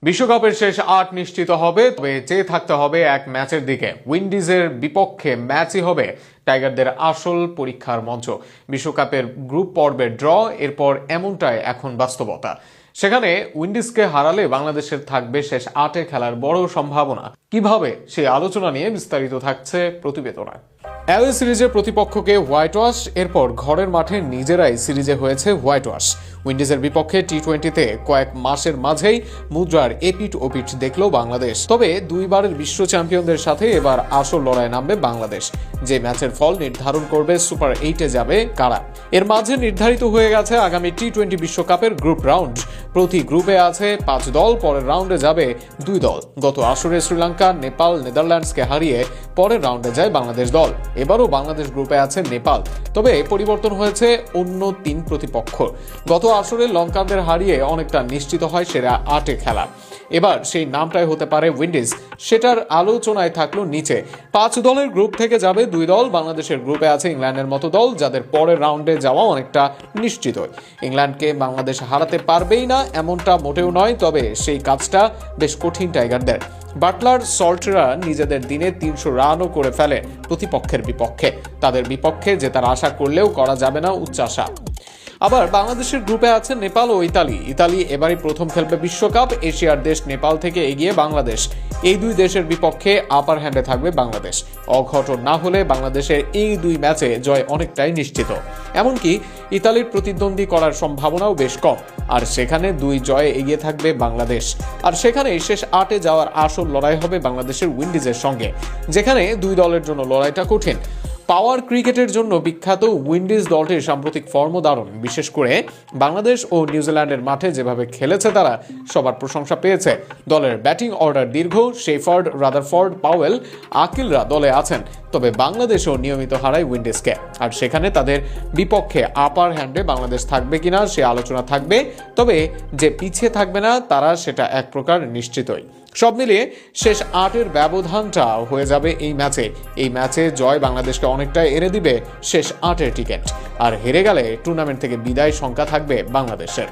বিশ্বকাপের শেষ ৮ নিশ্চিত হবে, তবে চেয়ে থাকতে হবে এক ম্যাচের দিকে। উইন্ডিজের বিপক্ষে ম্যাচই হবে টাইগারদের আসল পরীক্ষার মঞ্চ। বিশ্বকাপের গ্রুপ পর্বের ড্র, এরপর এমনটাই এখন বাস্তবতা। সেখানে উইন্ডিজকে হারালে বাংলাদেশের থাকবে শেষ ৮-এ খেলার বড় সম্ভাবনা। কিভাবে, সেই আলোচনা নিয়ে বিস্তারিত থাকছে প্রতিবেদনায়। অ্যাওয়ে সিরিজের প্রতিপক্ষকে হোয়াইট ওয়াশ, এরপর ঘরের মাঠে নিজেরাই সিরিজে হয়েছে হোয়াইট ওয়াশ। উইন্ডিজের বিপক্ষে টি-20-তে কয়েক মাসের মাঝেই মুদ্রার এপিট ওপিট দেখল বাংলাদেশ। তবে দুইবারের বিশ্ব চ্যাম্পিয়নদের সাথে এবার আসল লড়াই নামবে বাংলাদেশ। যে ম্যাচের ফল নির্ধারণ করবে সুপার 8-এ যাবে কারা। এর মাঝে নির্ধারিত হয়ে গেছে আগামী টি-20 বিশ্বকাপের গ্রুপ রাউন্ড। প্রতি গ্রুপে আছে 5 দল, পরের রাউন্ডে যাবে 2 দল। গত আসরে শ্রীলঙ্কা, নেপাল, নেদারল্যান্ডসকে হারিয়ে পরের রাউন্ডে যায় বাংলাদেশ দল। এবারও বাংলাদেশ গ্রুপে আছে নেপাল, তবে পরিবর্তন হয়েছে অন্য 3 প্রতিপক্ষ। গত আসরে লঙ্কানদের হারিয়ে অনেকটা নিশ্চিত হয় সেরা 8-এ খেলা। এবার সেই নামটাই হতে পারে উইন্ডিজ, সেটার আলোচনায় থাকলো নিচে। 5 দলের গ্রুপ থেকে যাবে 2 দল। বাংলাদেশের গ্রুপে আছে ইংল্যান্ডের মতো দল, যাদের পরের রাউন্ডে যাওয়া অনেকটা নিশ্চিত। ইংল্যান্ডকে বাংলাদেশ হারাতে পারবেই না এমনটা মোটেও নয়, তবে সেই কাজটা বেশ কঠিন টাইগারদের। বাটলার, সল্টরা নিজেদের দিনে 300 রানও করে ফেলে প্রতিপক্ষের বিপক্ষে। তাদের বিপক্ষে জেতার আশা করলেও করা যাবে না উচ্চাশা। আবার বাংলাদেশের গ্রুপে আছে নেপাল ও ইতালি। ইতালি এবারই প্রথম খেলবে বিশ্বকাপ। এশিয়ার দেশ নেপাল থেকে এগিয়ে বাংলাদেশ। এই 2 দেশের বিপক্ষে আপার হ্যান্ডে থাকবে বাংলাদেশ। অঘটন না হলে বাংলাদেশের এই 2 ম্যাচে জয় অনেকটাই নিশ্চিত। এমনকি ইতালির প্রতিদ্বন্দ্বী করার সম্ভাবনাও বেশ কম। আর সেখানে 2 জয়ে এগিয়ে থাকবে বাংলাদেশ। আর সেখানে শেষ 8-এ যাওয়ার আসল লড়াই হবে বাংলাদেশের উইন্ডিজের সঙ্গে, যেখানে 2 দলের জন্য লড়াইটা কঠিন। পাওয়ার ক্রিকেটের জন্য বিখ্যাত উইন্ডিজ দলটির সাম্প্রতিক ফর্মও দারুণ। বিশেষ করে বাংলাদেশ ও নিউজিল্যান্ডের মাঠে যেভাবে খেলেছে তারা সবার প্রশংসা পেয়েছে। দলের ব্যাটিং অর্ডার দীর্ঘ। শেফার্ড, রাদারফোর্ড, পাওয়েল, আকিলরা দলে আছেন। তবে বাংলাদেশও নিয়মিত হারায় উইন্ডিজকে। আর সেখানে তাদের বিপক্ষে আপার হ্যান্ডে বাংলাদেশ থাকবে কিনা সে আলোচনা থাকবে। তবে যে পিছিয়ে থাকবে না তারা, সেটা এক প্রকার নিশ্চিতই। সব মিলিয়ে শেষ 8-এর ব্যবধানটা হয়ে যাবে এই ম্যাচে। এই ম্যাচে জয় বাংলাদেশকে অনেকটাই এনে দিবে শেষ 8-এর টিকিট। আর হেরে গেলে টুর্নামেন্ট থেকে বিদায় শঙ্কা থাকবে বাংলাদেশের।